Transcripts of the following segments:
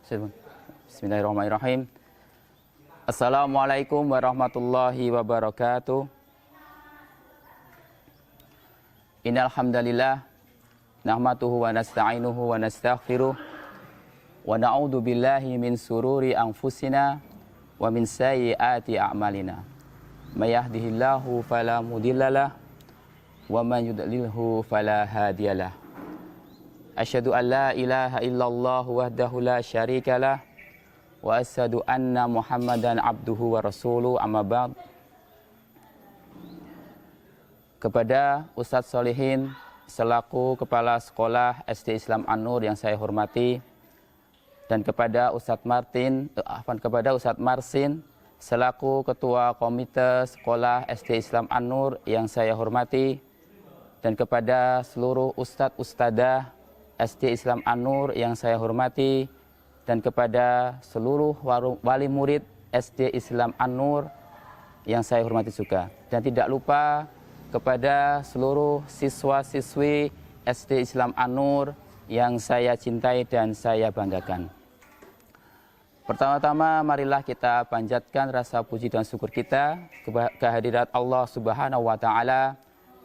Bismillahirrahmanirrahim. Assalamualaikum warahmatullahi wabarakatuh. Innal hamdalillah nahmaduhu wa nasta'inuhu wa nastaghfiruh wa na'udzu billahi min sururi anfusina wa min sayyiati a'malina. May yahdihillahu fala mudhillalah wa man yudlilhu fala hadiyalah. Asyhadu an la ilaha illallah wahdahu la syarikalah wa asyhadu anna Muhammadan abduhu wa rasuluh, amma ba'd. Kepada Ustadz Solihin selaku Kepala Sekolah SD Islam An-Nur yang saya hormati, dan kepada Ustadz Marsin selaku Ketua Komite Sekolah SD Islam An-Nur yang saya hormati, dan kepada seluruh Ustadz Ustadzah SD Islam An-Nur yang saya hormati, dan kepada seluruh wali murid SD Islam An-Nur yang saya hormati juga, dan tidak lupa kepada seluruh siswa-siswi SD Islam An-Nur yang saya cintai dan saya banggakan. Pertama-tama marilah kita panjatkan rasa puji dan syukur kita kehadirat Allah Subhanahu wa Ta'ala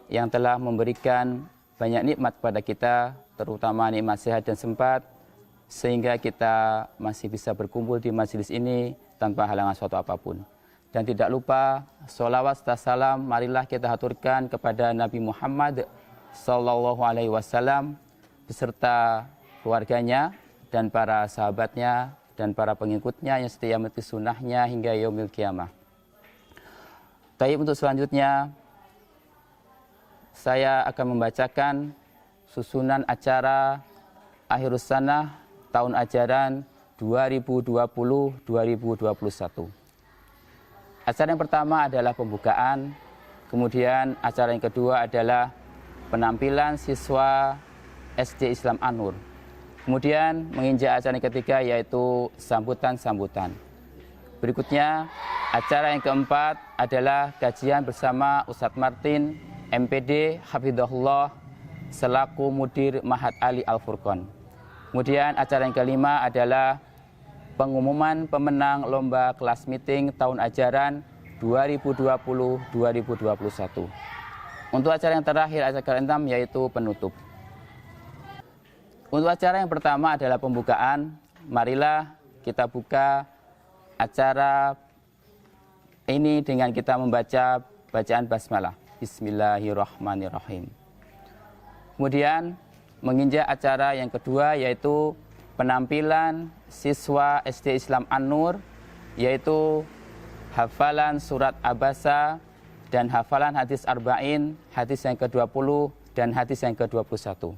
yang telah memberikan banyak nikmat pada kita, terutama nikmat sehat dan sempat, sehingga kita masih bisa berkumpul di majelis ini tanpa halangan suatu apapun. Dan tidak lupa sholawat serta salam marilah kita haturkan kepada Nabi Muhammad Sallallahu Alaihi Wasallam beserta keluarganya dan para sahabatnya dan para pengikutnya yang setia mengikuti sunnahnya hingga yaumil qiyamah. Taib, untuk selanjutnya saya akan membacakan susunan acara Akhirus Sanah tahun ajaran 2020-2021. Acara yang pertama adalah pembukaan, kemudian acara yang kedua adalah penampilan siswa SD Islam An-Nur. Kemudian menginjak acara yang ketiga yaitu sambutan-sambutan. Berikutnya acara yang keempat adalah kajian bersama Ustadz Martin MPD Hafidhahullah selaku Mudir Ma'had Ali Al-Furqan. Kemudian acara yang kelima adalah pengumuman pemenang lomba kelas meeting tahun ajaran 2020-2021. Untuk acara yang terakhir, acara keenam, yaitu penutup. Untuk acara yang pertama adalah pembukaan. Marilah kita buka acara ini dengan kita membaca bacaan basmalah. Bismillahirrahmanirrahim. Kemudian menginjak acara yang kedua yaitu penampilan siswa SD Islam An-Nur, yaitu hafalan surat Abasa dan hafalan hadis Arba'in, hadis yang ke-20 dan hadis yang ke-21.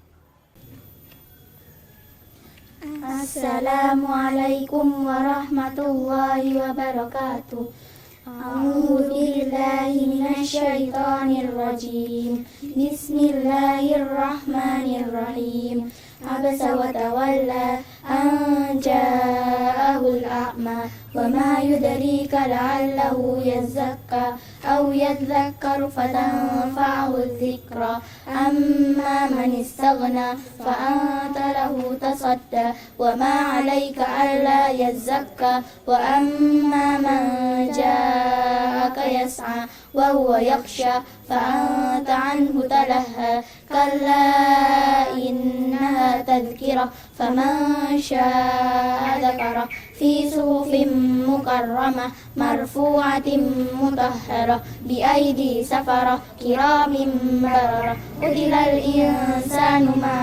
Assalamualaikum warahmatullahi wabarakatuh. A'udzu billahi minasyaitonir rajim. Bismillahirrahmanirrahim. Abasa wa tawalla an ja'ahul a'ma wa ma yudrika la'allahu yazakka aw yadhakkaru fatanfa'ahu dzikra amma man istaghna fa anta lahu tasadda wa ma 'alaika alla yazakka wa amma man ja'aka yas'a wa huwa yakhsha fa anta 'anhu talaha kalla innaha tadhkirah faman syaa'a dzakara fi suhufin mukarramah marfu'atin mutahharah bi aidi safarah kiramin bararah qutila al-insanu ma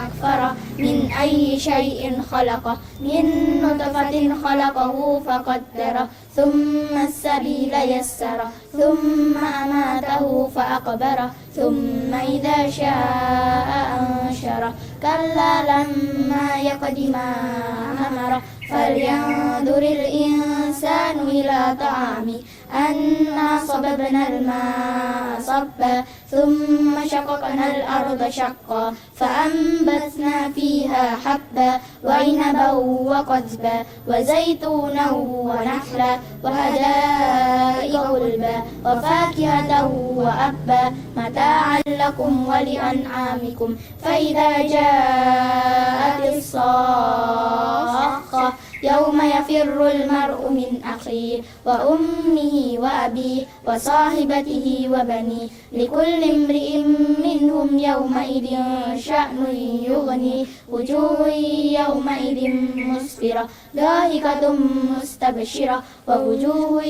akfarah min ayyi syai'in khalaqah min nutfatin khalaqahu faqaddarah thumma as-sabila yassarah thumma amatahu fa'aqbarah thumma idza syaa'a ansyarah kalla lamma yaqdi ma amara falyanzuril insanu ila ta'ami أنا صببنا الماء صبا ثم شققنا الأرض شقا فأنبتنا فيها حبا وعنبا وقضبا وزيتونا ونخلا وحدائق غلبا وفاكهة وأبا متاعا لكم ولأنعامكم فإذا جاءت الصاخة يوم يفر المرء من أخيه وأمه وأبيه وصاحبته وبنيه لكل امرئ منهم يومئذ شأن يغني وجوه يومئذ مسفرة ضاحكة مستبشرة ووجوه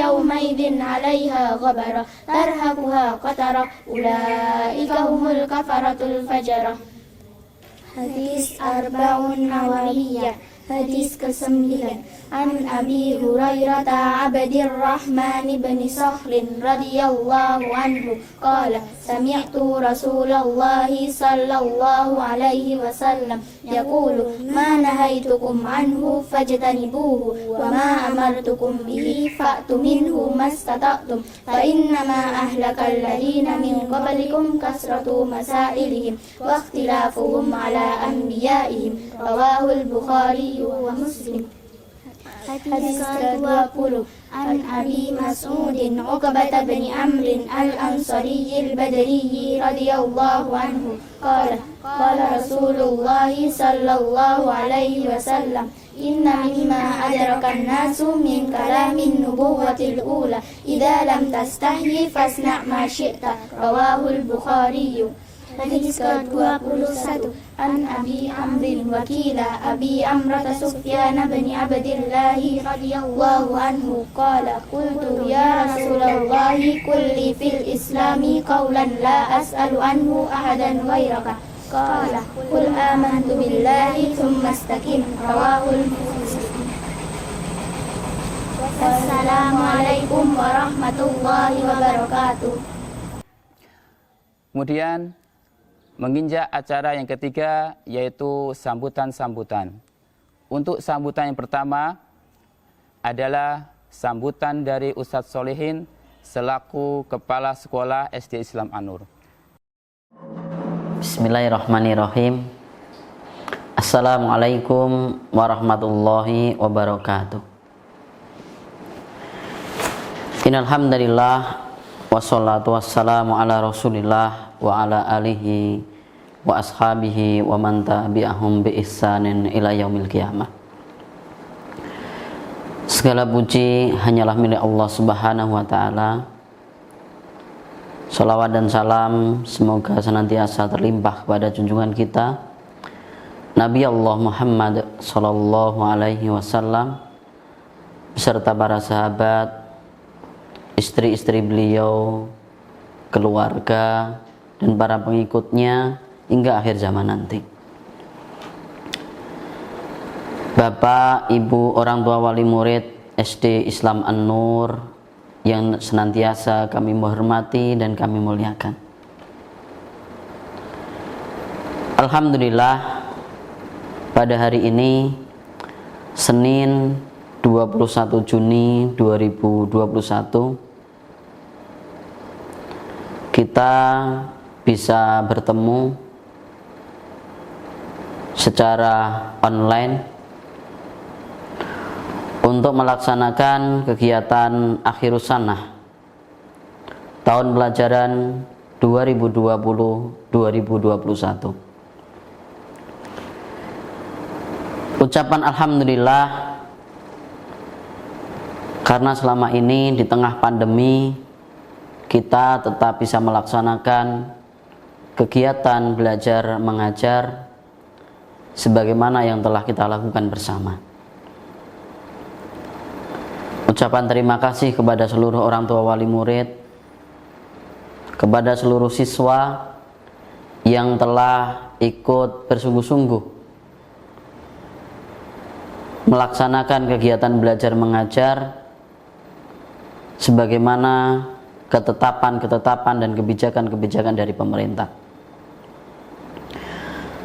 يومئذ عليها غبرة ترهقها قترة أولئك هم الكفرة الفجرة. Hadis Arba'un Nawawiyah. Hadis ke-9 An Abi Hurairah Abdirrahman bin Sakhlin radhiyallahu anhu qala sami'tu Rasulullah sallallahu alaihi wasallam yaqulu ma nahaitukum anhu fajtanibuhu wa ma amartukum bihi fa'tu minhu mastata'tum fa innama ahlakal ladina min qablikum kasratu masailihim wa ikhtilafuhum ala anbiya'ihim rawahul Bukhari wa Muslim. Hadis ke-20 An Abi Mas'udin Uqbah bin Amr al-Ansari al-Badri radhiyallahu anhu qala Rasulullah sallallahu alaihi wasallam inna mimma adrakan nasu min kalamin nubuwatil ula idza lam tastahyi fasna' ma syi'ta rawahul Bukhari. Hadis ke-21 An Abi Amrin Wakila Abi Amrata Sufyan bin Abdillah radhiyallahu anhu qala qultu ya Rasulullah kulli fil islami qawlan la as'alu anhu ahadan ghairaka qala qul amantu billahi thumma istaqim rawahul Muslim. Wassalamualaikum warahmatullahi wabarakatuh. Kemudian menginjak acara yang ketiga, yaitu sambutan-sambutan. Untuk sambutan yang pertama adalah sambutan dari Ustadz Solihin selaku Kepala Sekolah SD Islam An-Nur. Bismillahirrahmanirrahim. Assalamualaikum warahmatullahi wabarakatuh. Innalhamdulillah wassalatu wassalamu ala rasulillah wa ala alihi wa ashabihi wa man tabi'ahum bi ihsanin ila yaumil qiyamah. Segala puji hanyalah milik Allah Subhanahu wa taala. Salawat dan salam semoga senantiasa terlimpah kepada junjungan kita Nabi Allah Muhammad sallallahu alaihi wasallam beserta para sahabat, istri-istri beliau, keluarga dan para pengikutnya hingga akhir zaman nanti. Bapak, Ibu, orang tua, wali murid SD Islam An-Nur yang senantiasa kami menghormati dan kami muliakan. Alhamdulillah, pada hari ini Senin 21 Juni 2021 kita bisa bertemu secara online untuk melaksanakan kegiatan Akhirus Sanah tahun pelajaran 2020-2021. Ucapan alhamdulillah karena selama ini di tengah pandemi kita tetap bisa melaksanakan kegiatan belajar mengajar sebagaimana yang telah kita lakukan bersama. Ucapan terima kasih kepada seluruh orang tua wali murid, kepada seluruh siswa yang telah ikut bersungguh-sungguh melaksanakan kegiatan belajar mengajar sebagaimana ketetapan-ketetapan dan kebijakan-kebijakan dari pemerintah.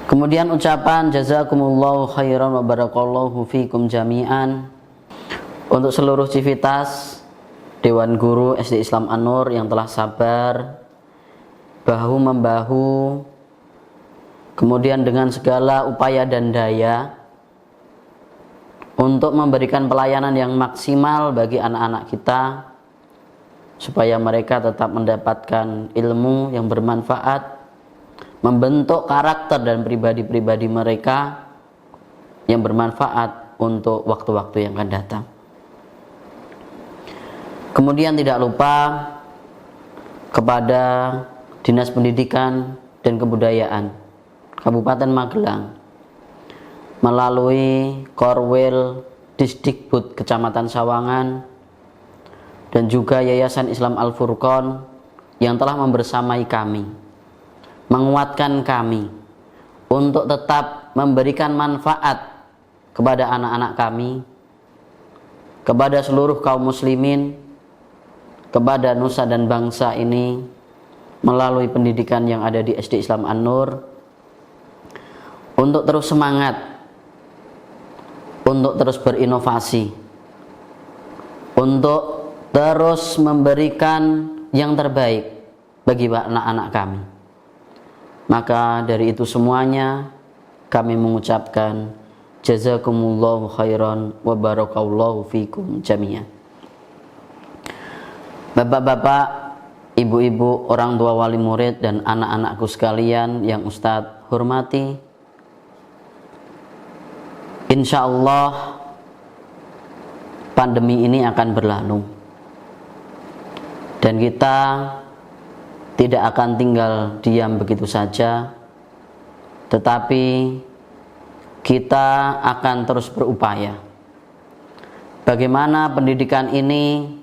Kemudian ucapan jazakumullahu khairan wa barakallahu fikum jami'an untuk seluruh civitas Dewan Guru SD Islam An-Nur yang telah sabar bahu-membahu, kemudian dengan segala upaya dan daya untuk memberikan pelayanan yang maksimal bagi anak-anak kita, supaya mereka tetap mendapatkan ilmu yang bermanfaat, membentuk karakter dan pribadi-pribadi mereka yang bermanfaat untuk waktu-waktu yang akan datang. Kemudian tidak lupa kepada Dinas Pendidikan dan Kebudayaan Kabupaten Magelang melalui Korwil Disdikbud Kecamatan Sawangan dan juga Yayasan Islam Al-Furqon yang telah membersamai kami, menguatkan kami untuk tetap memberikan manfaat kepada anak-anak kami, kepada seluruh kaum muslimin, kepada nusa dan bangsa ini melalui pendidikan yang ada di SD Islam An-Nur, untuk terus semangat, untuk terus berinovasi, untuk terus memberikan yang terbaik bagi anak-anak kami. Maka dari itu semuanya kami mengucapkan jazakumullahu khairan wa barakallahu fikum jami'an. Bapak-bapak, ibu-ibu, orang tua wali murid dan anak-anakku sekalian yang Ustadz hormati, insya Allah pandemi ini akan berlalu dan kita tidak akan tinggal diam begitu saja, tetapi kita akan terus berupaya bagaimana pendidikan ini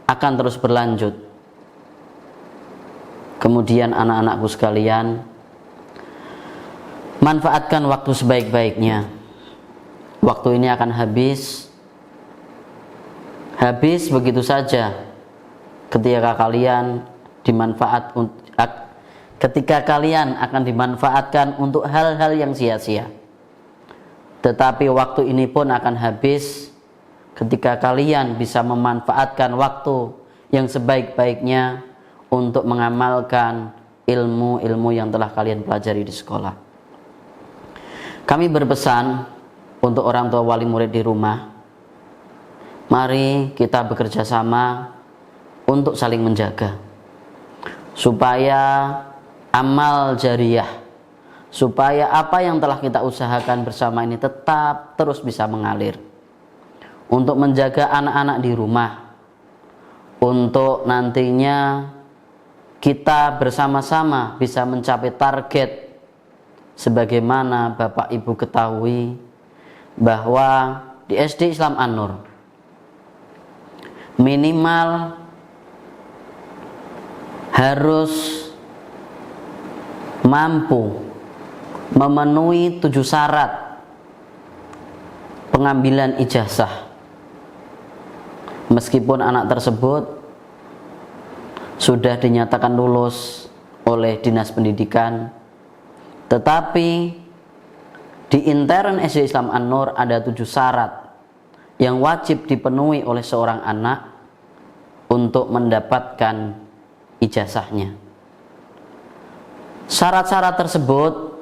akan terus berlanjut. Kemudian anak-anakku sekalian, manfaatkan waktu sebaik-baiknya. Waktu ini akan habis begitu saja ketika kalian akan dimanfaatkan untuk hal-hal yang sia-sia. Tetapi waktu ini pun akan habis ketika kalian bisa memanfaatkan waktu yang sebaik-baiknya untuk mengamalkan ilmu-ilmu yang telah kalian pelajari di sekolah. Kami berpesan untuk orang tua wali murid di rumah, mari kita bekerja sama untuk saling menjaga, supaya amal jariyah, supaya apa yang telah kita usahakan bersama ini tetap terus bisa mengalir, untuk menjaga anak-anak di rumah, untuk nantinya kita bersama-sama bisa mencapai target sebagaimana Bapak Ibu ketahui bahwa di SD Islam An-Nur minimal harus mampu memenuhi 7 syarat pengambilan ijazah. Meskipun anak tersebut sudah dinyatakan lulus oleh Dinas Pendidikan, tetapi di intern SD Islam An-Nur ada 7 syarat yang wajib dipenuhi oleh seorang anak untuk mendapatkan ijazahnya. Syarat-syarat tersebut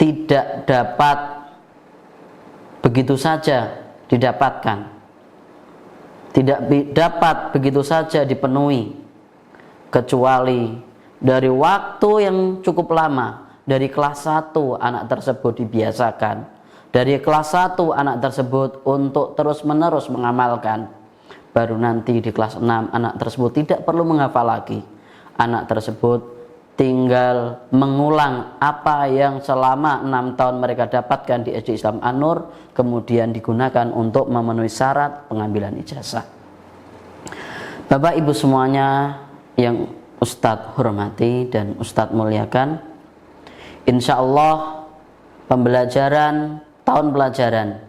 tidak dapat begitu saja didapatkan, tidak dapat begitu saja dipenuhi, kecuali dari waktu yang cukup lama. Dari kelas 1 anak tersebut dibiasakan, dari kelas 1 anak tersebut untuk terus menerus mengamalkan, baru nanti di kelas 6 anak tersebut tidak perlu menghafal lagi. Anak tersebut tinggal mengulang apa yang selama 6 tahun mereka dapatkan di SD Islam An-Nur, kemudian digunakan untuk memenuhi syarat pengambilan ijazah. Bapak Ibu semuanya yang Ustadz hormati dan Ustadz muliakan, insya Allah pembelajaran tahun pelajaran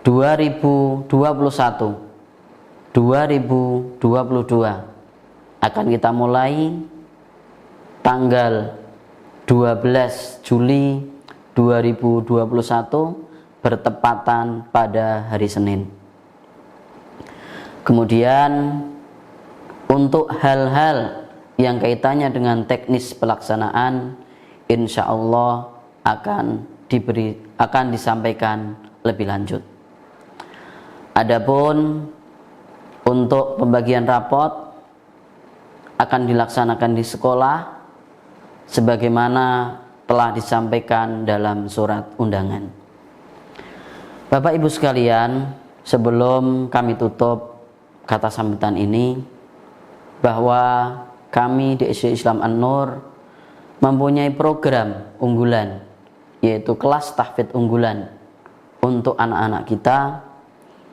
2021-2022 akan kita mulai tanggal 12 Juli 2021 bertepatan pada hari Senin. Kemudian untuk hal-hal yang kaitannya dengan teknis pelaksanaan, insya Allah akan disampaikan lebih lanjut. Adapun untuk pembagian rapot akan dilaksanakan di sekolah sebagaimana telah disampaikan dalam surat undangan. Bapak Ibu sekalian, sebelum kami tutup kata sambutan ini, bahwa kami di SD Islam An-Nur mempunyai program unggulan, yaitu kelas tahfidz unggulan untuk anak-anak kita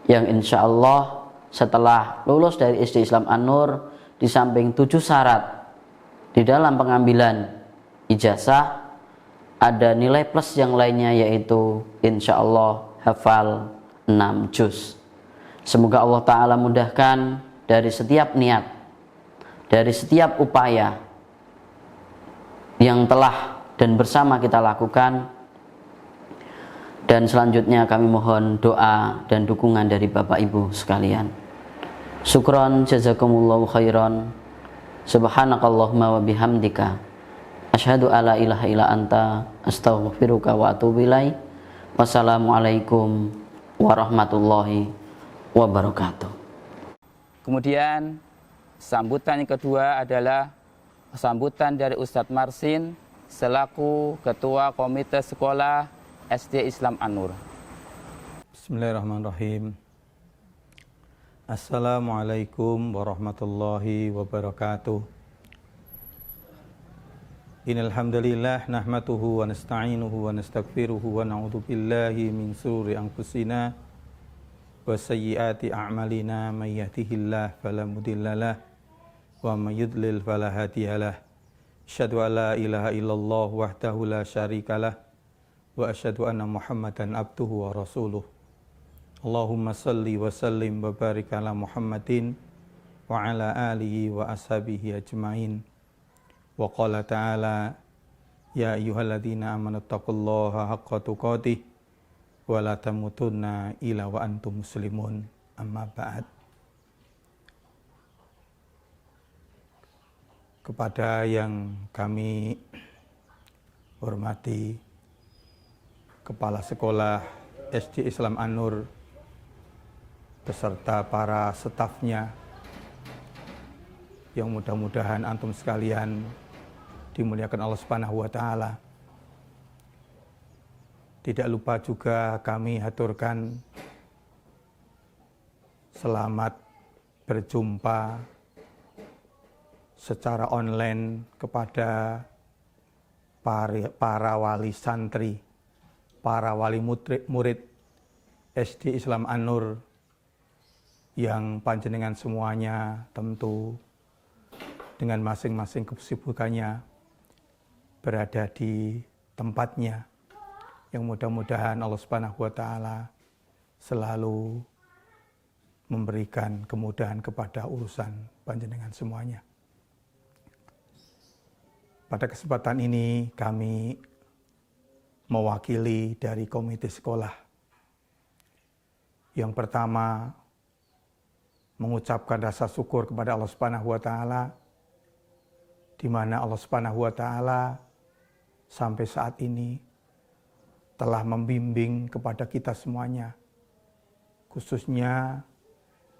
yang insya Allah setelah lulus dari SD Islam An-Nur, di samping 7 syarat di dalam pengambilan ijazah, ada nilai plus yang lainnya, yaitu insya Allah hafal 6 juz. Semoga Allah Ta'ala mudahkan dari setiap niat, dari setiap upaya yang telah dan bersama kita lakukan. Dan selanjutnya kami mohon doa dan dukungan dari Bapak Ibu sekalian. Syukron jazakumullahu khairan. Subhanakallahumma wa bihamdika asyhadu alla ilaha illa anta astaghfiruka wa atubu ilaik. Wassalamualaikum warahmatullahi wabarakatuh. Kemudian sambutan yang kedua adalah sambutan dari Ustadz Marsin selaku Ketua Komite Sekolah SD Islam An-Nur. Bismillahirrahmanirrahim. Assalamualaikum warahmatullahi wabarakatuh. Innal hamdalillah nahmaduhu wa nasta'inuhu wa nastaghfiruhu wa na'udzu billahi min shururi anfusina wa sayyiati a'malina may yahdihillahu fala mudhillalah wa may yudlil fala hadiyalah. Asyhadu an la ilaha illallah wahdahu la syarikalah wa asyhadu anna Muhammadan abduhu wa rasuluh. Allahumma salli wa sallim wa barik ala Muhammadin wa ala alihi wa ashabihi ajmain. Wa qala ta'ala ya ayyuhalladzina amanu taqullaha haqqa tuqatih wa la tamutunna illa wa antum muslimun. Amma ba'd. Kepada yang kami hormati Kepala Sekolah SD Islam An-Nur beserta para stafnya, yang mudah-mudahan antum sekalian dimuliakan Allah Subhanahu wa taala. Tidak lupa juga kami haturkan selamat berjumpa secara online kepada para wali santri, para wali murid SD Islam An-Nur yang panjenengan semuanya tentu dengan masing-masing kesibukannya berada di tempatnya, yang mudah-mudahan Allah Subhanahu wa taala selalu memberikan kemudahan kepada urusan panjenengan semuanya. Pada kesempatan ini kami mewakili dari komite sekolah. Yang pertama, mengucapkan rasa syukur kepada Allah Subhanahu wa taala, di mana Allah Subhanahu wa taala sampai saat ini telah membimbing kepada kita semuanya, khususnya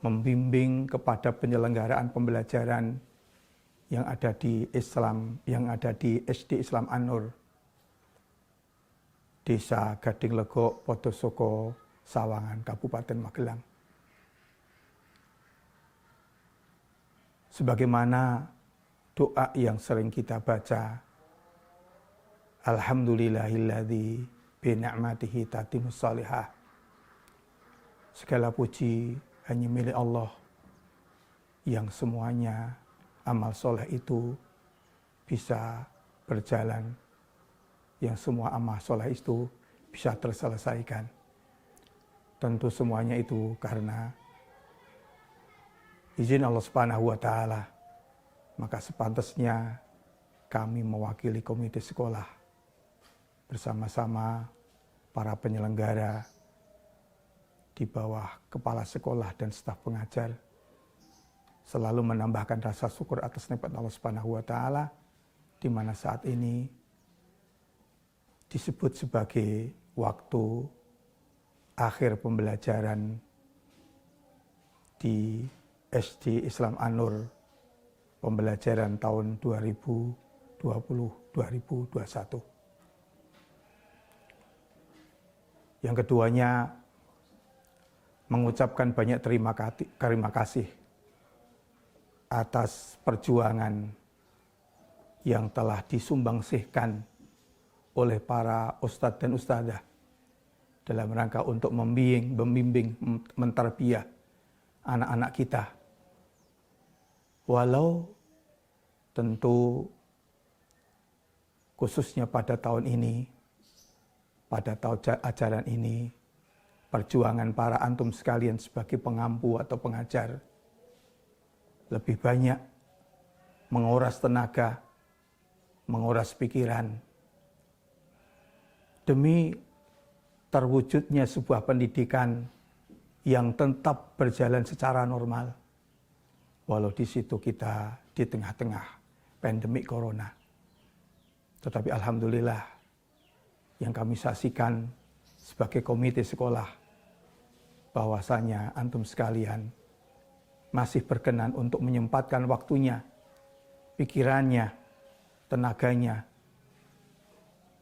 membimbing kepada penyelenggaraan pembelajaran yang ada di Islam, yang ada di SD Islam An-Nur, Desa Gading Legok, Podosoko, Sawangan, Kabupaten Magelang. Sebagaimana doa yang sering kita baca, Alhamdulillahilladzi bi ni'matihi tatimmus shalihah. Segala puji hanya milik Allah yang semuanya amal soleh itu bisa berjalan, yang semua amal soleh itu bisa terselesaikan. Tentu semuanya itu karena izin Allah Subhanahu wa taala. Maka sepantasnya kami mewakili komite sekolah bersama-sama para penyelenggara di bawah kepala sekolah dan staf pengajar selalu menambahkan rasa syukur atas nikmat Allah Subhanahu wa taala, di mana saat ini disebut sebagai waktu akhir pembelajaran di SD Islam An-Nur, pembelajaran tahun 2020-2021. Yang keduanya, mengucapkan banyak terima kasih atas perjuangan yang telah disumbangsihkan oleh para ustadz dan ustadzah dalam rangka untuk membimbing, mentarbiyah anak-anak kita. Walau tentu khususnya pada tahun ini, pada tahun ajaran ini, perjuangan para antum sekalian sebagai pengampu atau pengajar lebih banyak menguras tenaga, menguras pikiran, demi terwujudnya sebuah pendidikan yang tetap berjalan secara normal, walau di situ kita di tengah-tengah pandemi corona. Tetapi alhamdulillah, yang kami saksikan sebagai komite sekolah, bahwasanya antum sekalian masih berkenan untuk menyempatkan waktunya, pikirannya, tenaganya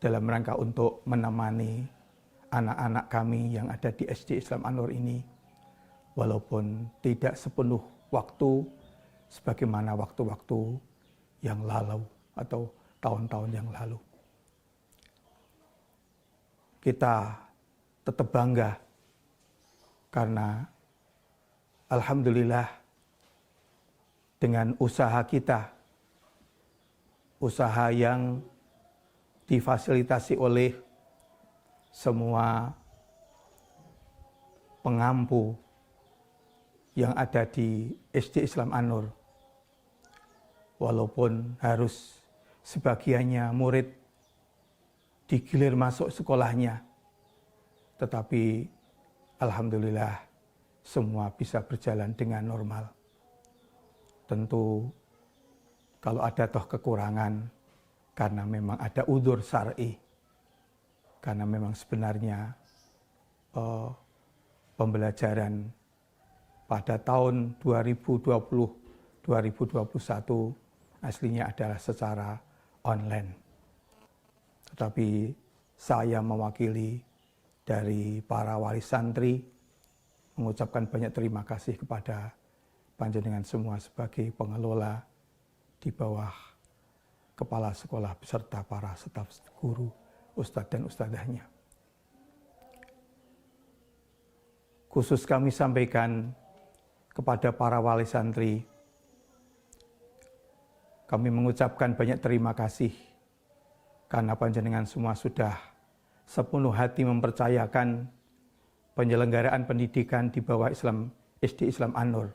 dalam rangka untuk menemani anak-anak kami yang ada di SD Islam An-Nur ini, walaupun tidak sepenuh waktu sebagaimana waktu-waktu yang lalu atau tahun-tahun yang lalu. Kita tetap bangga karena alhamdulillah dengan usaha kita, usaha yang difasilitasi oleh semua pengampu yang ada di SD Islam An-Nur, walaupun harus sebagiannya murid digilir masuk sekolahnya, tetapi alhamdulillah semua bisa berjalan dengan normal. Tentu kalau ada toh kekurangan karena memang ada udzur syar'i, karena memang sebenarnya pembelajaran pada tahun 2020-2021 aslinya adalah secara online. Tetapi saya mewakili dari para wali santri mengucapkan banyak terima kasih kepada panjenengan semua sebagai pengelola di bawah kepala sekolah beserta para staf guru, ustadz dan ustadzahnya. Khusus kami sampaikan kepada para wali santri, kami mengucapkan banyak terima kasih karena panjenengan semua sudah sepenuh hati mempercayakan penyelenggaraan pendidikan di bawah SD Islam An-Nur.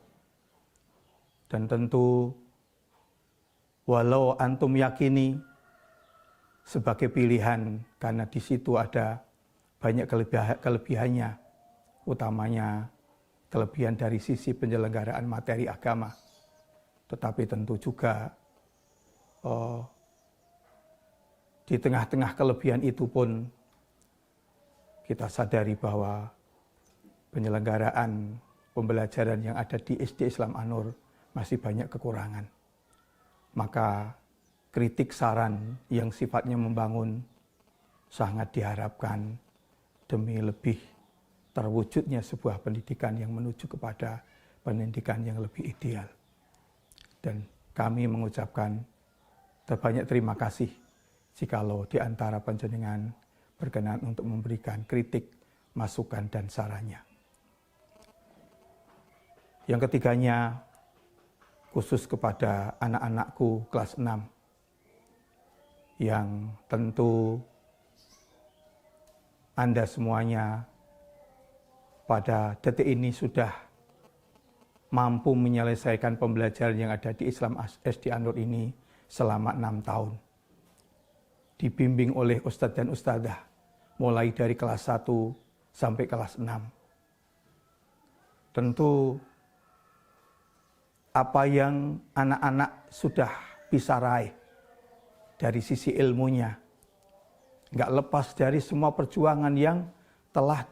Dan tentu walau antum yakini sebagai pilihan karena di situ ada banyak kelebihannya, utamanya kelebihan dari sisi penyelenggaraan materi agama. Tetapi tentu juga di tengah-tengah kelebihan itu pun kita sadari bahwa penyelenggaraan pembelajaran yang ada di SD Islam An-Nur masih banyak kekurangan. Maka kritik saran yang sifatnya membangun sangat diharapkan demi lebih terwujudnya sebuah pendidikan yang menuju kepada pendidikan yang lebih ideal. Dan kami mengucapkan terbanyak terima kasih jikalau di antara panjenengan berkenan untuk memberikan kritik, masukan, dan sarannya. Yang ketiganya, khusus kepada anak-anakku kelas 6, yang tentu Anda semuanya pada detik ini sudah mampu menyelesaikan pembelajaran yang ada di Islam SD An-Nur ini selama 6 tahun. Dibimbing oleh ustadz dan ustadzah, mulai dari kelas 1 sampai kelas 6. Tentu apa yang anak-anak sudah bisa raih dari sisi ilmunya. Nggak lepas dari semua perjuangan yang telah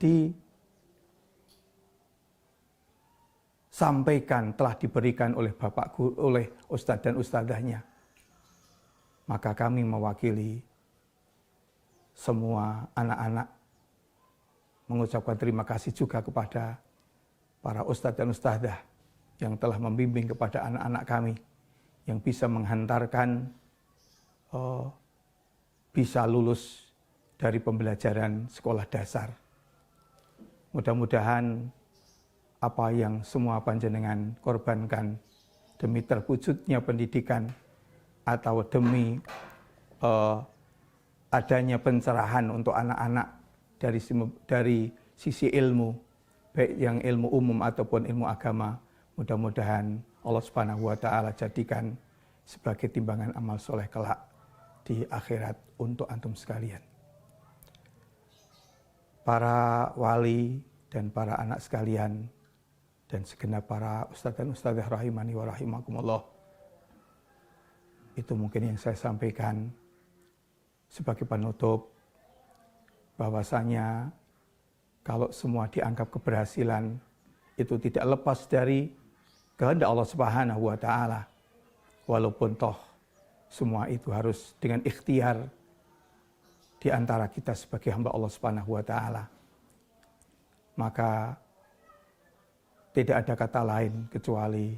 disampaikan, telah diberikan oleh Bapak Guru, oleh Ustadz dan Ustadzahnya. Maka kami mewakili semua anak-anak mengucapkan terima kasih juga kepada para Ustadz dan Ustadzah yang telah membimbing kepada anak-anak kami, yang bisa menghantarkan bisa lulus dari pembelajaran sekolah dasar. Mudah-mudahan apa yang semua panjenengan korbankan demi terwujudnya pendidikan atau demi adanya pencerahan untuk anak-anak dari sisi ilmu, baik yang ilmu umum ataupun ilmu agama, mudah-mudahan Allah Subhanahu wa taala jadikan sebagai timbangan amal soleh kelak di akhirat untuk antum sekalian. Para wali dan para anak sekalian dan segenap para ustadz dan ustadzah rahimani wa rahimakumullah, itu mungkin yang saya sampaikan sebagai penutup, bahwasanya kalau semua dianggap keberhasilan itu tidak lepas dari kehendak Allah Subhanahu wa taala. Walaupun toh semua itu harus dengan ikhtiar di antara kita sebagai hamba Allah Subhanahu wa taala. Maka tidak ada kata lain kecuali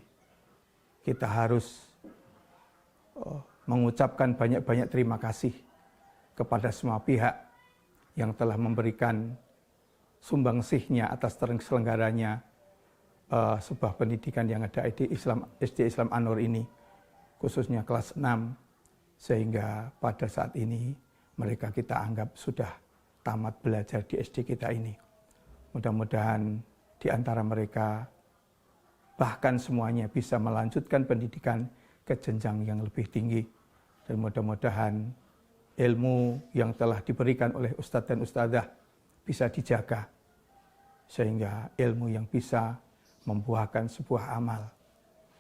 kita harus mengucapkan banyak-banyak terima kasih kepada semua pihak yang telah memberikan sumbangsihnya atas terselenggaranya sebuah pendidikan yang ada di SD Islam An-Nur ini, khususnya kelas 6, sehingga pada saat ini mereka kita anggap sudah tamat belajar di SD kita ini. Mudah-mudahan di antara mereka bahkan semuanya bisa melanjutkan pendidikan ke jenjang yang lebih tinggi, dan mudah-mudahan ilmu yang telah diberikan oleh ustadz dan ustadzah bisa dijaga, sehingga ilmu yang bisa membuahkan sebuah amal,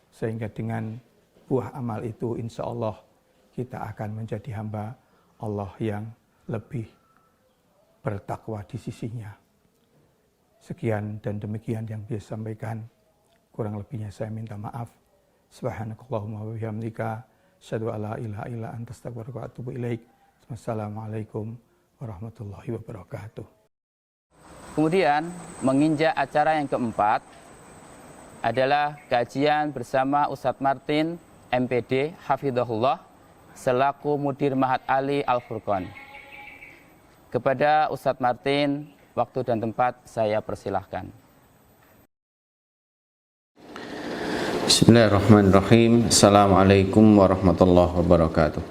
sehingga dengan buah amal itu insya Allah kita akan menjadi hamba Allah yang lebih bertakwa di sisinya. Sekian dan demikian yang bisa sampaikan, kurang lebihnya saya minta maaf. Subhanakallahumma wa bihamdika asyhadu an la ilaha illa anta astaghfiruka wa atubu ilaik. Wassalamualaikum warahmatullahi wabarakatuh. Kemudian menginjak acara yang keempat adalah kajian bersama Ustadz Martin MPD Hafidhahullah selaku Mudir Ma'had Ali Al-Furqan. Kepada Ustadz Martin, waktu dan tempat saya persilahkan. Bismillahirrahmanirrahim. Assalamualaikum warahmatullahi wabarakatuh.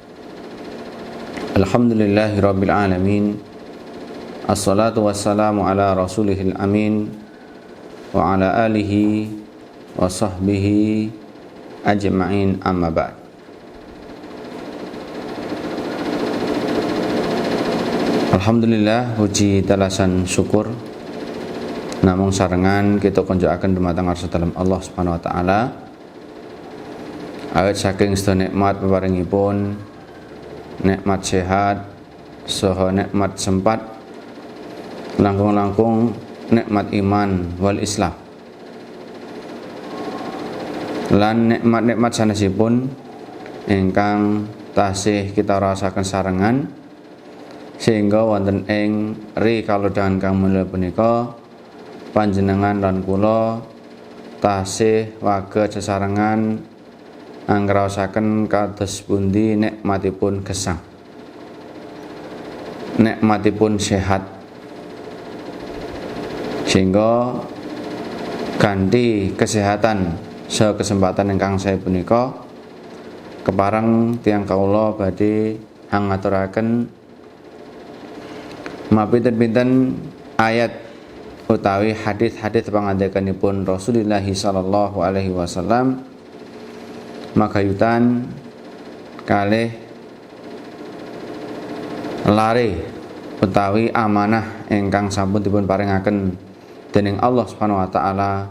Alhamdulillahirabbil alamin. Assalatu wassalamu ala rasulihil amin wa ala alihi wa sahbihi ajma'in, amma ba'd. Alhamdulillah, puji talasan syukur namung sarengan kita konjokaken dumateng ngarsa dalem Allah Subhanahu wa taala. Awit saking sedaya nikmat peparingipun, nikmat sehat saha nikmat sempat, langkung-langkung nikmat iman wal Islam. Lan nikmat-nikmat sanesipun ingkang tasih kita rasaken sarengan sehingga wonten ing rikalodhangan kang mulya punika panjenengan lan kula tasih waget sesarengan angraosaken kados pundi nikmatipun gesang, nikmatipun sehat, sehingga ganti kesehatan saha kesempatan ingkang saya punika kepareng tiyang kawula badhe ngaturaken mapinten-pinten ayat utawi hadis-hadis pangandikanipun Rasulullah sallallahu alaihi wasallam magayutan kalih lare utawi amanah ingkang sampun dipun paringaken dening Allah Subhanahu wa taala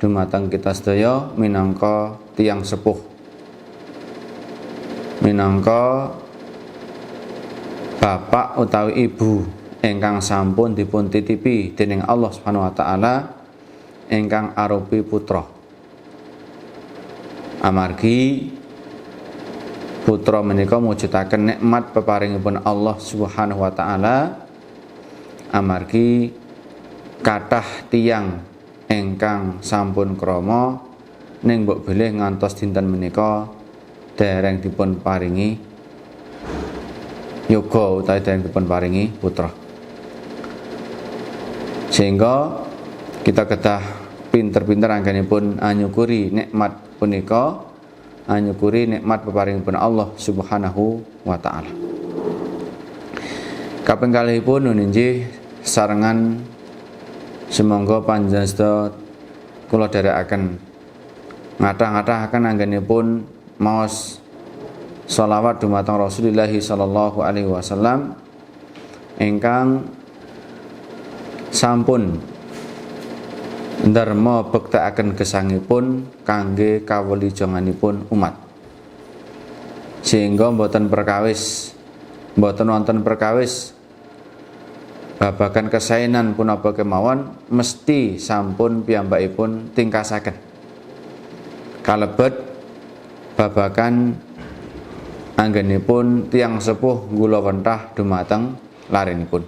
dumateng kita sedaya minangka tiyang sepuh, minangka bapak utawi ibu ingkang sampun dipun titipi dening Allah Subhanahu wa taala ingkang arupi putra. Amargi putra menika mujudaken nikmat peparingipun Allah Subhanahu wa taala, amargi kathah tiyang ingkang sampun krama ning mbok bilih ngantos dinten menika dereng dipun paringi yoga utawi dereng dipun paringi putra. Sehingga kita kedah pinter-pinter anggenipun anyukuri nikmat punika, anyukuri nikmat peparingipun Allah Subhanahu wa taala. Kaping kalihipun ninggih sarengan sumangga panjenengan sedaya kula dherekaken ngathah-ngathahaken anggenipun maos shalawat dumateng Rasulullah sallallahu alaihi wasallam ingkang sampun dharma bektakaken gesangipun kangge kawelijonganipun umat, sehingga mboten wonten perkawis babagan kesaenan punapa kemawon mesti sampun piyambakipun tingkasaken kalebet babagan anggenipun tiyang sepuh gulawentah dumateng larenipun.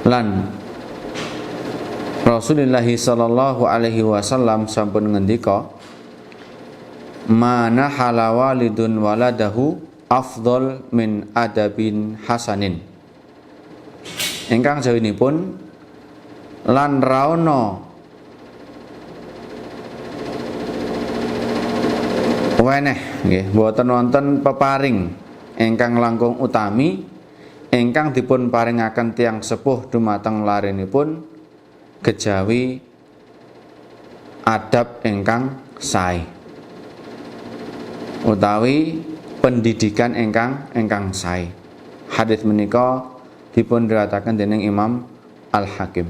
Lan Rasulullah sallallahu alaihi wasallam sampun ngendika, mana halawalidun waladahu afdol min adabin hasanin. Ingkang jawinipun lan raono weneh nggih boten wonten peparing ingkang langkung utami ingkang dipun paringaken tiyang sepuh dumateng larenipun kejawi adab ingkang sae utawi pendidikan ingkang sae. Hadis menika dipun riwayataken dening Imam Al-Hakim.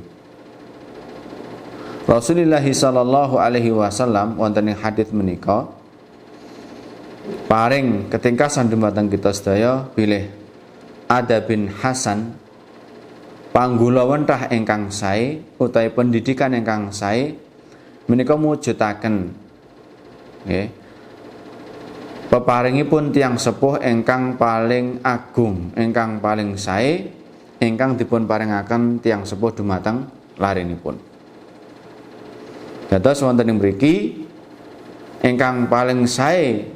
Rasulullah sallallahu alaihi wasallam wonten ing hadis menika paring ketingkasan dumateng kita sedaya bilih adabin hasan, panggulawentah ingkang sae utawi pendidikan ingkang sae menika mujudaken nggih peparingipun tiyang sepuh ingkang paling agung, ingkang paling sae ingkang dipun paringaken tiyang sepuh dumateng larenipun. Dados wonten ing mriki ingkang paling sae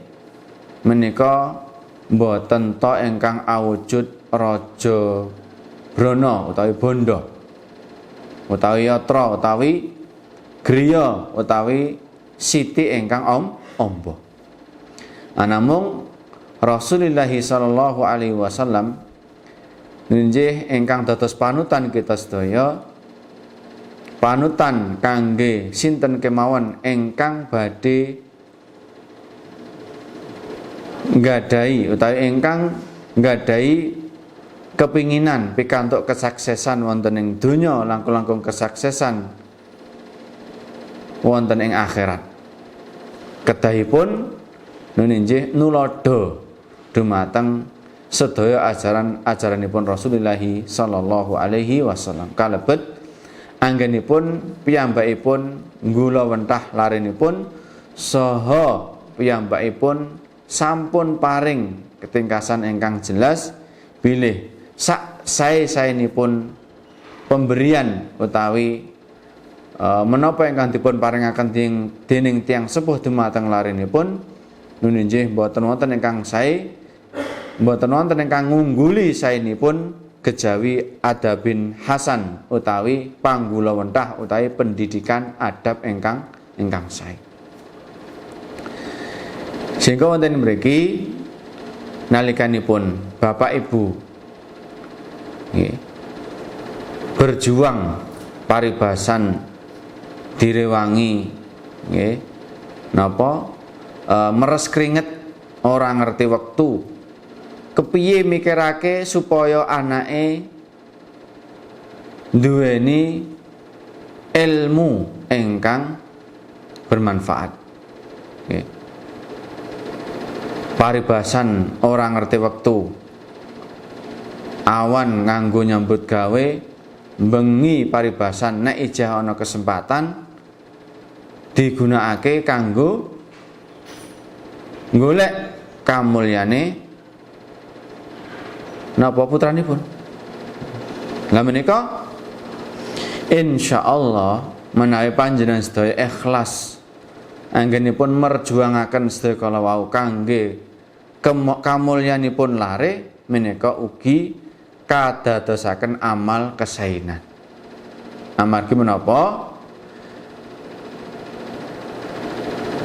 menika boten tok ingkang awujud raja brana utawi bondo utawi yatra utawi griya utawi siti ingkang amba. Anamung Rasulullah sallallahu alaihi wasallam nggih ingkang dados panutan kita sedaya, panutan kangge sinten kemawon ingkang badhe nggadahi utawi ingkang nggadahi kepinginan pikantuk kesuksesan wonten ing donya langkung-langkung kesuksesan wonten ing akhirat. Kedahipun nuninjih nulodo dumateng sedaya ajaranipun Rasulullah sallallahu alaihi wasallam kalebet anggenipun piyambakipun nggulawentah larenipun saha piyambakipun sampun paring ketingkasan ingkang jelas bilih sak sae-saenipun pemberian utawi menapa ingkang dipun paringaken dening tiyang sepuh dumateng larenipun nuninjih boten wonten ingkang sae, boten wonten ingkang ngungguli saenipun kejawi adabin hasan utawi panggulawentah utawi pendidikan adab ingkang sae. Sehingga wonten mriki nalikanipun bapak ibu nggih berjuang paribasan direwangi nggih napa meres keringet ora ngerti wektu kepiye mikirake supaya anake duweni ilmu ingkang bermanfaat. Nggih. Paribasan orang ngerti wektu. Awan nganggo nyambut gawe, bengi paribasan nek ijah ana kesempatan digunakake kanggo golek kamulyane napa putranipun. Lah menika insyaallah menawi panjenengan sedaya ikhlas anggenipun merjuangaken sedaya kala wau kangge kamulyanipun lare, menika ugi kadadosaken amal kesainan. Amargi menapa?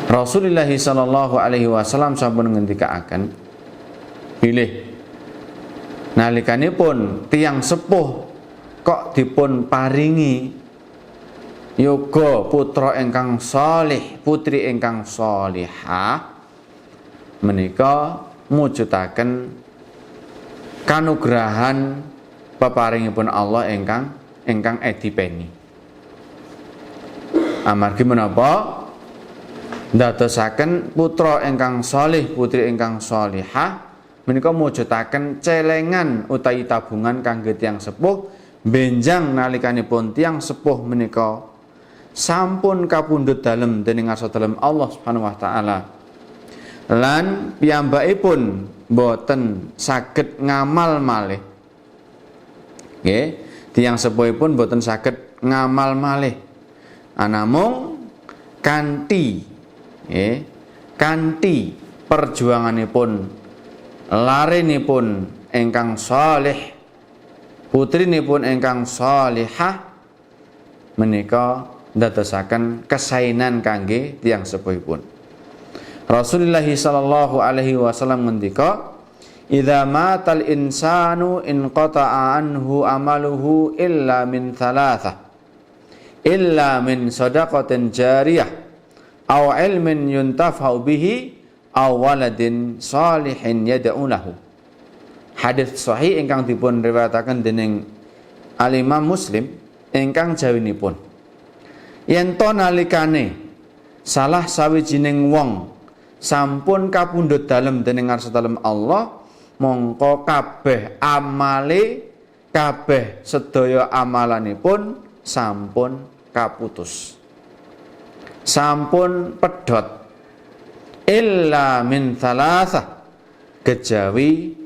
Rasulullah sallallahu alaihi wasallam sampun ngendikaaken bilih nalikanipun tiyang sepuh kok dipun paringi yoga putra ingkang salih, putri ingkang salihah, menika mujudaken kanugrahan peparingipun Allah ingkang edipeni. Amargi menapa? Ndadosaken putra ingkang salih, putri ingkang salihah, menika mujudaken celengan utawi tabungan kangge tiyang sepuh benjang nalikanipun tiyang sepuh menika sampun kapundhut dalem dening ngarsa dalem Allah Subhanahu wa taala. Lan piyambakipun boten saged ngamal malih. Nggih, tiyang sepuhipun boten saged ngamal malih. Anamung kanthi kanthi perjuanganipun larenipun ingkang salih, putrinipun ingkang salihah, menika ndadosaken kesainan kangge tiyang sepuhipun. Rasulullah sallallahu alaihi wasallam ngendika, "Idza matal insanu inqata'a anhu amaluhu illa min thalathah, illa min shadaqatin jariyah, aw ilmin yuntafa'u bihi, aw waladin salihin yad'u lahu." Hadis sahih ingkang dipun riwayataken dening Al-Imam Muslim ingkang jawinipun, yen to nalikane salah sawijining wong sampun kapundhut dalem dening ngarsa dalem Allah, mongko kabeh amale, kabeh sedaya amalanipun sampun kaputus, sampun pedhot, illa min thalathah, kecuali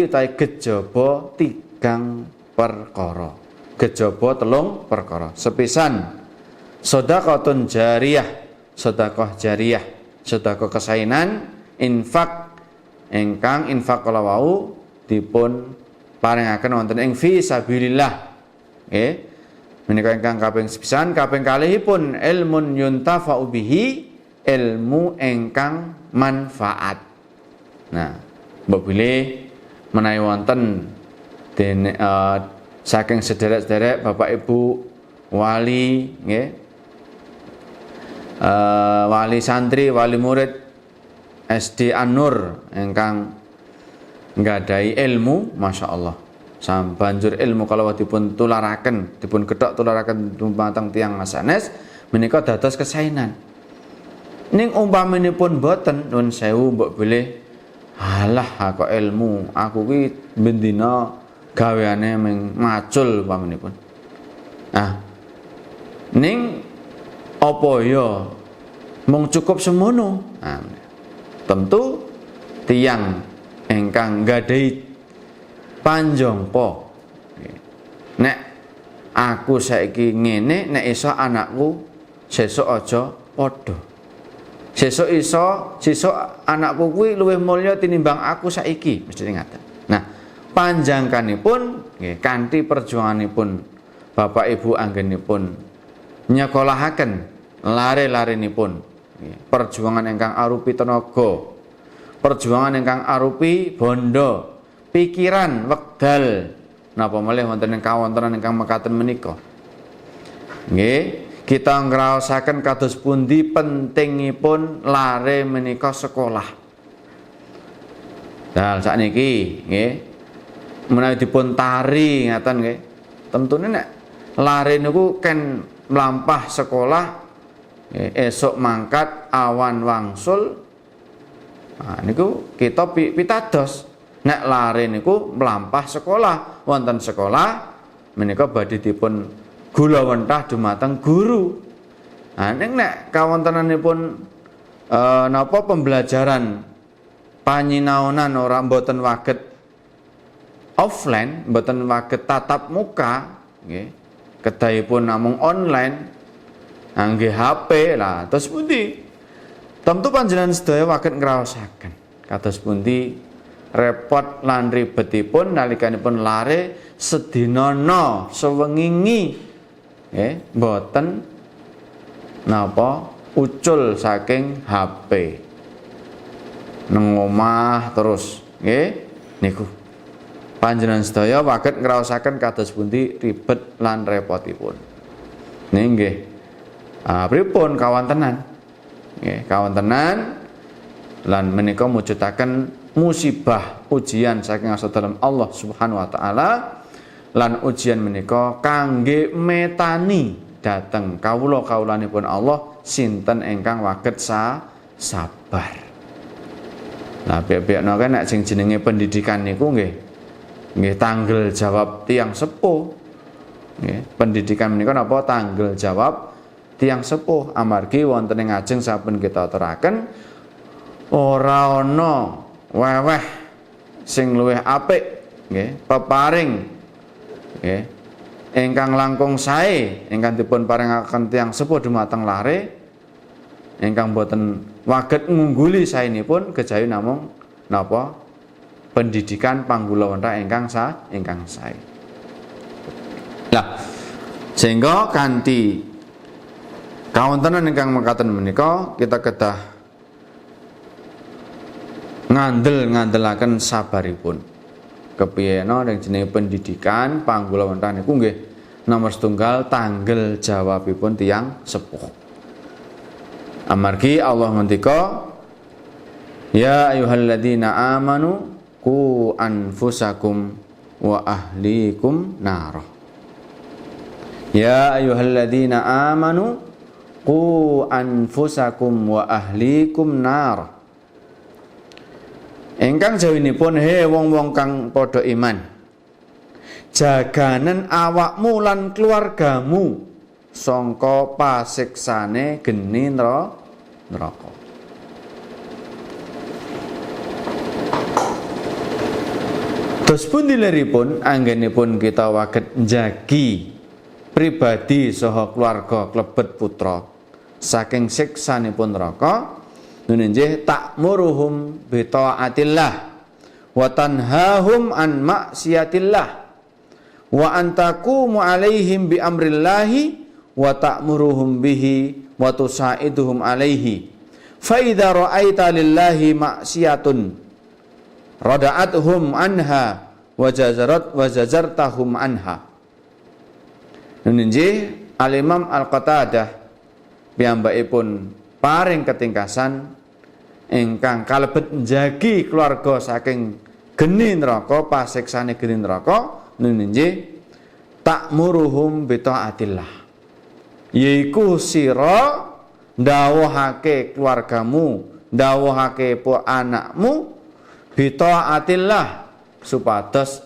utawi kejaba tigang perkara, kejaba telung perkara. Sepisan sedekahun jariyah, sedekah jariyah, sedekah kesainan, infak ingkang infak kala wau dipun paringaken wonten ing fi sabilillah. Nggih. Menika ingkang kaping sepisan. Kaping kalihipun ilmun yuntafa'u bihi, ilmu ingkang manfaat. Nah, mbok bilih menawi wonten saking sederek-sederek Bapak Ibu wali nggih, wali santri, wali murid SD An-Nur ingkang nggadahi ilmu, masyaallah, banjur ilmu kalau dipun tularaken, dipun gethok tularaken dumateng tiyang sanes, menika dados kesainan. Ning umpaminipun boten, nuwun sewu mbok bilih, alah kok ilmu, aku kuwi bendina gaweane ming macul umpaminipun. Nah, ning apa ya mung cukup semono? Nah, tentu tiyang ingkang nggadahi panjangpa, nek aku saiki ngene, nek iso anakku sesuk aja padha, sesuk anakku kuwi luwih mulya tinimbang aku saiki, mesti ngaten. Nah, panjangkanipun nggih kanthi perjuanganipun Bapak Ibu anggenipun nyekolahaken lare-larenipun, perjuangan ingkang arupi tenaga, perjuangan ingkang arupi bondo, pikiran, wekdal, napa malih wonten ing kawontenan ingkang mekaten menika. Nggih, kita ngraosaken kados pundi pentingipun lare menika sekolah. Nah, sakniki nggih menawi dipun tari ngaten nggih, tentune nek lare niku ken mlampah sekolah esok mangkat awan wangsul. Nah, niku kita pitados nek lare niku mlampah sekolah wonten sekolah menika badhe dipun gulawentah dumateng guru. Nah ning nek kawontenanipun napa pembelajaran panyinaonan ora mboten waget offline, mboten waget tatap muka nggih. Kedahipun namung online nggih HP lah terus pundi tentu panjenengan sedaya waget ngraosaken kados pundi repot lan ribetipun nalikanipun lare sedinana sewengingi mboten napa ucul saking HP nang omah terus nggih niku panjenengan sedaya waget ngraosaken kados pundi ribet lan repotipun. Nggih. Pripun kawontenan? Nggih, kawontenan lan menika mujudaken musibah ujian saking sadaya Allah Subhanahu wa taala lan ujian menika kangge metani dhateng kawula-kawulanipun Allah sinten ingkang waget sabar. Lah bebekno kan nek sing jenenge pendidikan niku nggih tanggal jawab tiang sepuh. Nggih, pendidikan menika napa tanggal jawab tiang sepuh amargi wonten ing ajeng sampun kita aturaken ora ana weweh sing luwih apik nggih peparing nggih ingkang langkung sae ingkang dipun paringaken tiang sepuh dumateng lare ingkang boten waget ngungguli saenipun kejawi namung napa pendidikan panggulawentah ingkang sae. Lah sehingga kanthi kawontenan ingkang mekaten menika kita kedah ngandel-ngandelaken sabaripun. Kepiyena ing jenenge pendidikan panggulawentah niku nggih nomor setunggal tanggal jawabipun tiyang sepuh. Amargi Allah ngendika ya ayyuhalladzina amanu qu anfusakum wa ahlikum nar. Ya ayyuhalladzina amanu qu anfusakum wa ahlikum nar. Engkang jawinipun he wong-wong kang padha iman. Jaganen awakmu lan keluargamu sangka pasiksane geni neraka. Terus pundi leripun anggenipun kita waget njagi pribadi saha keluarga klebet putra saking siksanipun neraka nunjih ta'muruhum bi ta'atillah wa tanhahum an maksiatillah wa antaqumu alaihim bi amrillahi wa ta'muruhum bihi wa tusaiduhum alaihi fa idza ra'aita lillahi maksiyatun rada'athum anha wa jajartahum anha. Nunjih Al-Imam Al-Qatadah piyambakipun paring ketingkasan ingkang kalebet njagi keluarga saking geni neraka pasiksane geni neraka nunjih ta'muruhum bi ta'atillah yaiku sira ndawuhake keluargamu ndawuhake anakmu bi ta'atillah supados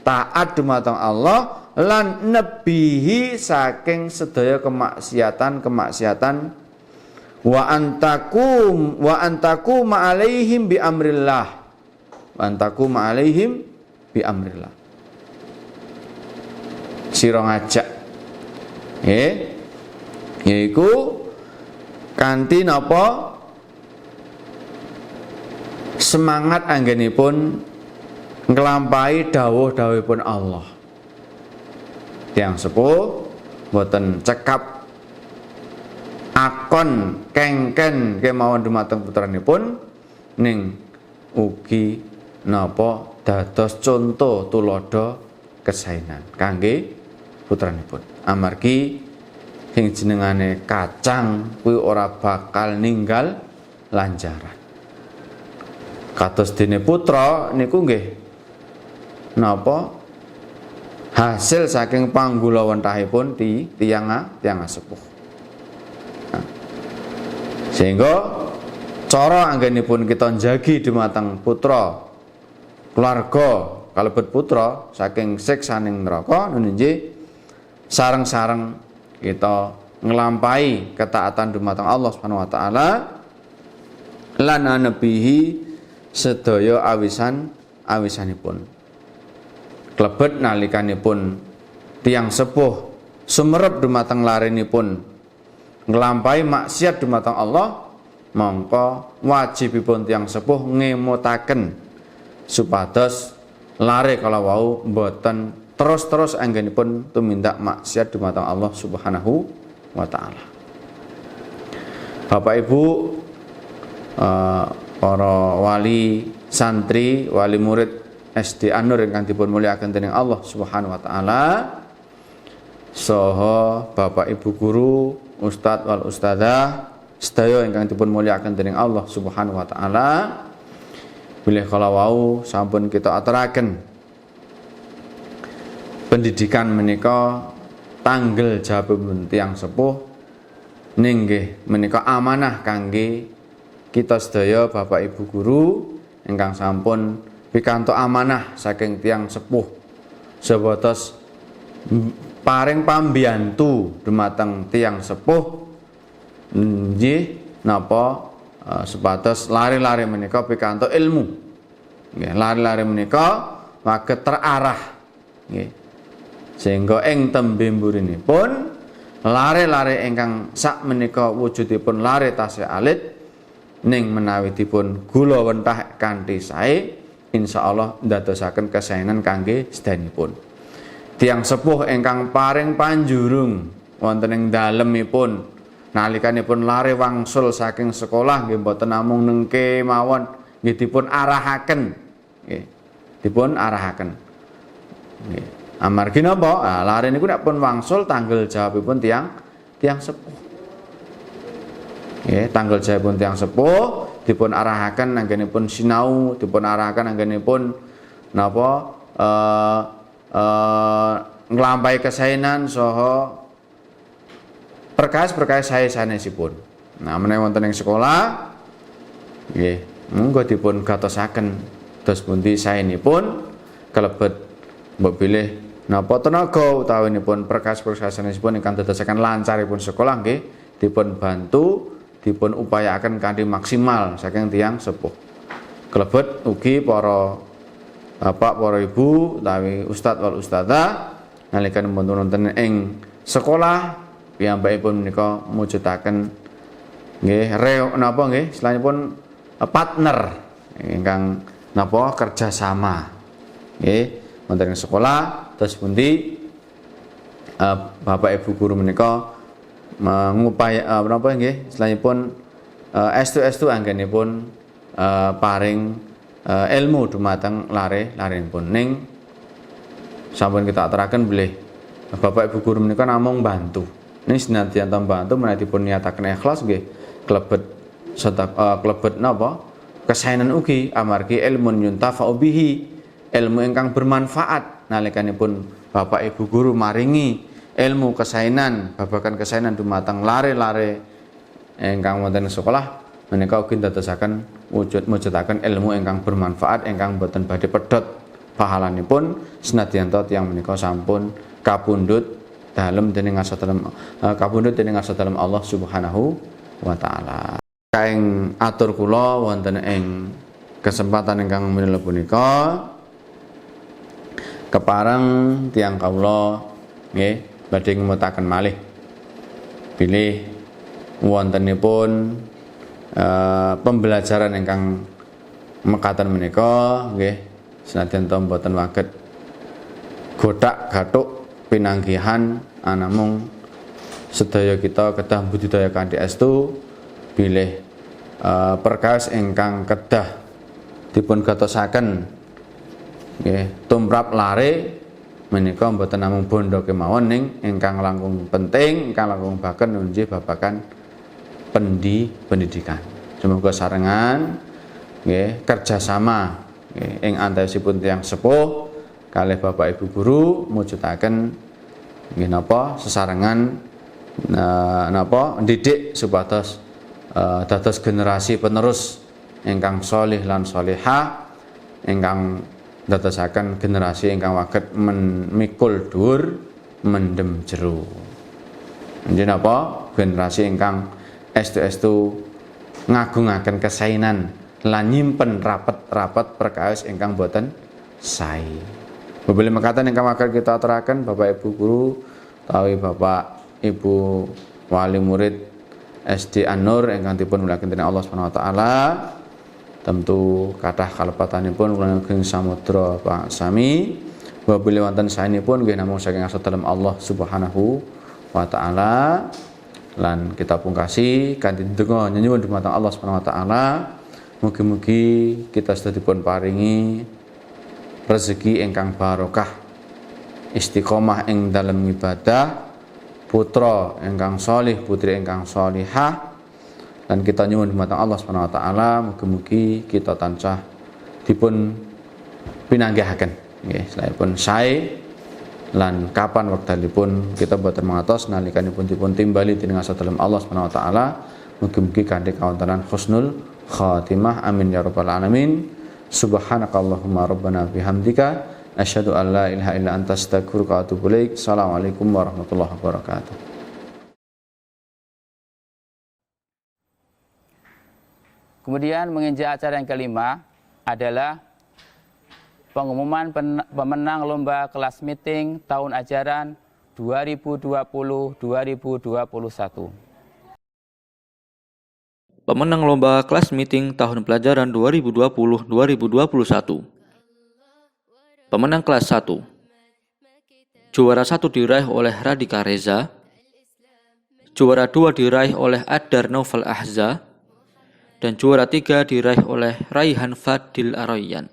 taat dumateng Allah lan nebihi saking sedaya kemaksiatan wa antakum alaihim bi amrillah sira ngajak yaiku kanthi napa semangat anggenipun nglampahi dawuh-dawuhipun Allah. Tiyang sepuh boten cekap akon kengken kemawon dumateng putranipun ning ugi napa dados conto tulodo kesaenan kangge putranipun. Amargi sing jenengane kacang kuwi ora bakal ninggal lanjaran. Kados dene putra niku nggih napa hasil saking panggulawentahipun tiyang sepuh. Nah, sehingga cara anggenipun kita njagi dumateng putra keluarga kalebet putra saking siksaning neraka nunjih sareng-sareng kita nglampahi ketaatan dumateng Allah Subhanahu wa taala lan anebihi sedaya awisanipun. Klebet nalikanipun tiyang sepuh sumerep dumateng larenipun nglampahi maksiat dumateng Allah, mongko wajibipun tiyang sepuh ngemutaken supados lare kala wau mboten terus-terus anggenipun tumindak maksiat dumateng Allah Subhanahu wa taala. Bapak Ibu, para wali santri, wali murid SD An-Nur ingkang dipun mulyakaken dening Allah Subhanahu wa taala, saha Bapak Ibu guru, ustadz wal ustadzah sedaya ingkang dipun mulyakaken dening Allah Subhanahu wa taala. Bilih kala wau sampun kita aturaken pendidikan menika tanggel jawabipun tiyang sepuh ninggih menika amanah kangge kita sedaya Bapak Ibu guru ingkang sampun pikantuk amanah saking tiyang sepuh sebatas paring pambiyantu dumateng tiyang sepuh nggih napa supados lare-lare menika pikantuk ilmu. Nggih, lare-lare menika saged terarah. Nggih. Sehingga ing tembe mburinipun lare-lare ingkang sak menika wujudipun lare tasih alit ning menawi dipun gulawentah kanthi sae insyaallah ndadosaken kesaenan kangge sedanipun. Tiyang sepuh ingkang paring panjurung wonten ing dalemipun nalikanipun lare wangsul saking sekolah nggih mboten namung nengke mawon nggih dipun arahaken. Nggih. Dipun arahaken. Nggih. Amargi napa? Lare niku nek pun wangsul tanggal jawabipun tiyang sepuh. Nggih, tanggal jawabipun tiyang sepuh dipun arahaken anggenipun sinau, dipun arahaken anggenipun napa nglampahi kesaenan saha perkawis sae-sanesipun. Nah, menawi wonten ing sekolah nggih, monggo dipun gatosaken dos pundi saenipun kalebet mbok bilih napa tenaga utawinipun perkawis sanesipun ingkang dadosaken lancaripun sekolah nggih dipun bantu, dipun upayakaken kanthi maksimal saking tiyang sepuh. Kalebet ugi para bapak, para ibu utawi ustadz wal ustadzah nalikanipun wonten ing sekolah piyambakipun menika mujudaken nggih napa nggih istilahipun partner ingkang napa kerjasama nggih wonten ing sekolah terus pundi bapak ibu guru menika ngupaya napa nggih istilahipun estu anggenipun paring ilmu dumateng larenipun ning sampun kita aturaken bilih bapak ibu guru menika namung bantu. Ini senadyan bantu menawi dipun nyataken ikhlas nggih klebet napa kesaenan ugi amargi ilmun yuntafa'u bihi, ilmu ingkang bermanfaat nalikanipun bapak ibu guru maringi ilmu kesaenan babagan kesaenan dumateng lare-lare ingkang wonten sekolah menika ugi dadosaken mujudaken ilmu ingkang bermanfaat ingkang boten badhe pedhot pahalanipun senadyan tiyang menika sampun kapundhut dalem dening ngarsa dalem Allah Subhanahu wa taala. Kaing atur kula wonten ing kesempatan ingkang minila punika kepareng tiyang kawula nggih badhe ngemutaken malih bilih wontenipun pembelajaran ingkang mekaten menika nggih senadyan to mboten waget godak-gathuk pinanggihan anamung sedaya kita kedah budidaya kanthi estu bilih perkawis ingkang kedah dipun gatosaken nggih tumrap lare menika mboten namung bondo kemawon ning ingkang langkung penting ingkang langkung baken nggih babagan pendidikan. Semoga sarengan nggih kerjasama nggih ing antawisipun tiyang sepuh kalih Bapak Ibu guru mujudaken nggih napa sesarengan napa didik supados dados generasi penerus ingkang sholih lan sholihah, ingkang dadosaken generasi ingkang waget mikul dhuwur mendem jero. Nggih napa generasi ingkang estu-estu ngagungaken kesainan lan nyimpen rapet-rapet perkawis ingkang boten sae. Bebeli mekaten ingkang waget kita aturaken Bapak Ibu guru utawi Bapak Ibu wali murid SD An-Nur ingkang dipun mulyakaken dening Allah Subhanahu wa taala. Tentu kathah kalepatanipun kula ageng samudra Pak Sami. Bebeli wonten saenipun nggih namung saking asma dalem Allah Subhanahu wa taala. Lan kita pungkasi kanthi donga nyuwun dumateng Allah Subhanahu wa taala mugi-mugi kita sedaya dipun paringi rezeki ingkang barokah, istiqomah ing dalem ibadah, putra ingkang sholih, putri ingkang sholihah, dan kita nyuwun dumateng Allah Subhanahu wa taala mugi-mugi kita tansah dipun pinanggihaken nggih sampun sae lan kapan wektalipun kita boten mangertos nalikanipun dipun timbali dening asma dalem Allah Subhanahu wa taala mugi-mugi kanthi kawontenan husnul khatimah amin ya rabbal alamin. Subhanakallahumma rabbana bihamdika asyhadu an la ilaha illa anta astaghfiruka wa atubu ilaik. Assalamualaikum warahmatullahi wabarakatuh. Kemudian menginjak acara yang kelima adalah pengumuman pemenang lomba kelas meeting tahun ajaran 2020-2021. Pemenang lomba kelas meeting tahun pelajaran 2020-2021. Pemenang kelas 1. Juara 1 diraih oleh Radika Reza. Juara 2 diraih oleh Adar Novel Ahza. Dan juara 3 diraih oleh Raihan Fadil Aroyan.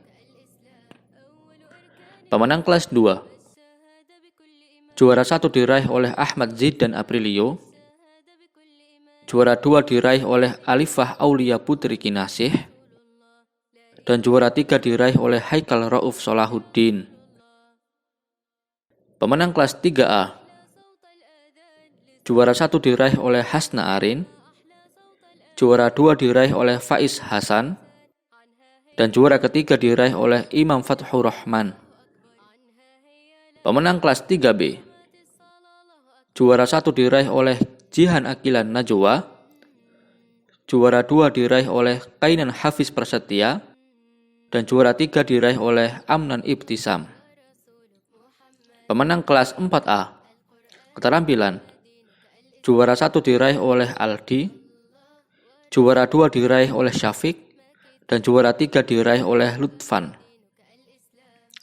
Pemenang kelas 2. Juara 1 diraih oleh Ahmad Zidan Aprilio. Juara 2 diraih oleh Alifah Aulia Putri Kinasih. Dan juara 3 diraih oleh Haikal Rauf Solahuddin. Pemenang kelas 3A. Juara 1 diraih oleh Hasna Arin. Juara 2 diraih oleh Faiz Hasan. Dan juara ketiga diraih oleh Imam Fathur Rahman. Pemenang kelas 3B. Juara 1 diraih oleh Jihan Akilan Najwa. Juara 2 diraih oleh Kainan Hafiz Prasetya. Dan juara 3 diraih oleh Amnan Ibtisam. Pemenang kelas 4A. Keterampilan. Juara 1 diraih oleh Aldi. Juara 2 diraih oleh Syafiq. Dan juara 3 diraih oleh Lutfan.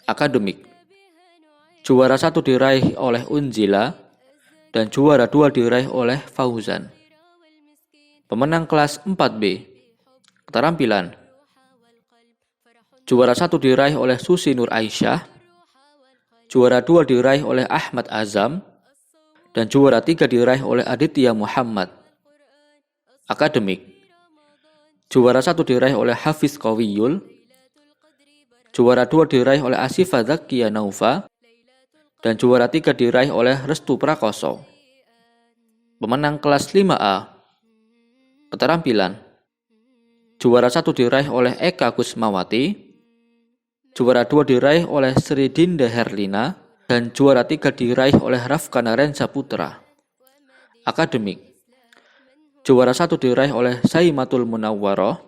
Akademik. Juara 1 diraih oleh Unzila. Dan juara 2 diraih oleh Fauzan. Pemenang kelas 4B. Keterampilan. Juara 1 diraih oleh Susi Nur Aisyah. Juara 2 diraih oleh Ahmad Azam. Dan juara 3 diraih oleh Aditya Muhammad. Akademik. Juara 1 diraih oleh Hafiz Qawiyul. Juara 2 diraih oleh Asifah Zakia Naufa. Dan juara 3 diraih oleh Restu Prakoso. Pemenang kelas 5A. Keterampilan. Juara 1 diraih oleh Eka Kusmawati. Juara 2 diraih oleh Sri Dinda Herlina. Dan juara 3 diraih oleh Rafkana Rensa Putra. Akademik. Juara 1 diraih oleh Saimatul Munawwaroh.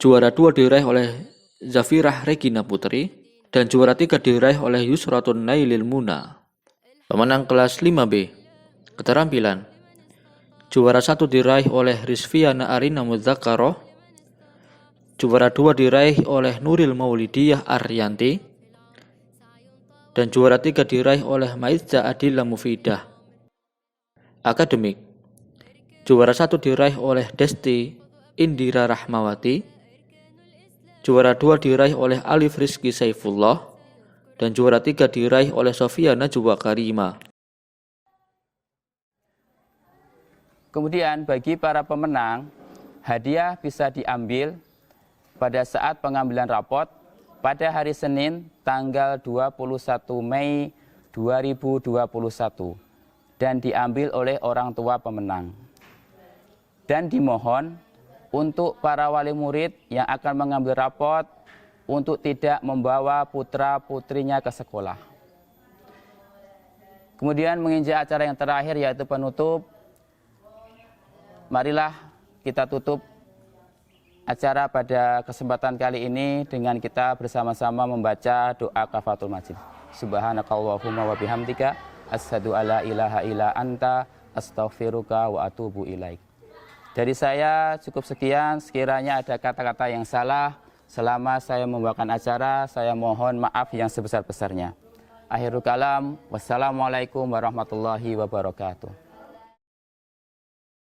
Juara 2 diraih oleh Zafirah Regina Putri. Dan juara 3 diraih oleh Yusratun Nailil Muna. Pemenang kelas 5B. Keterampilan. Juara 1 diraih oleh Rizfiana Arina Mudzakarah. Juara 2 diraih oleh Nuril Maulidiyah Aryanti. Dan juara 3 diraih oleh Maizza Adila Mufidah. Akademik. Juara 1 diraih oleh Desti Indira Rahmawati. Juara 2 diraih oleh Alif Rizki Saifullah. Dan juara 3 diraih oleh Sofia Najwa Karima. Kemudian bagi para pemenang, hadiah bisa diambil pada saat pengambilan rapot pada hari Senin tanggal 21 Mei 2021 dan diambil oleh orang tua pemenang. Dan dimohon untuk para wali murid yang akan mengambil rapot untuk tidak membawa putra-putrinya ke sekolah. Kemudian menginjak acara yang terakhir yaitu penutup. Marilah kita tutup acara pada kesempatan kali ini dengan kita bersama-sama membaca doa kafaratul majlis. Subhanakallahumma wa bihamdika asyhadu alla ilaha illa anta astaghfiruka wa atubu ilaik. Dari saya cukup sekian, sekiranya ada kata-kata yang salah selama saya membawakan acara, saya mohon maaf yang sebesar-besarnya. Akhirul kalam, wassalamualaikum warahmatullahi wabarakatuh.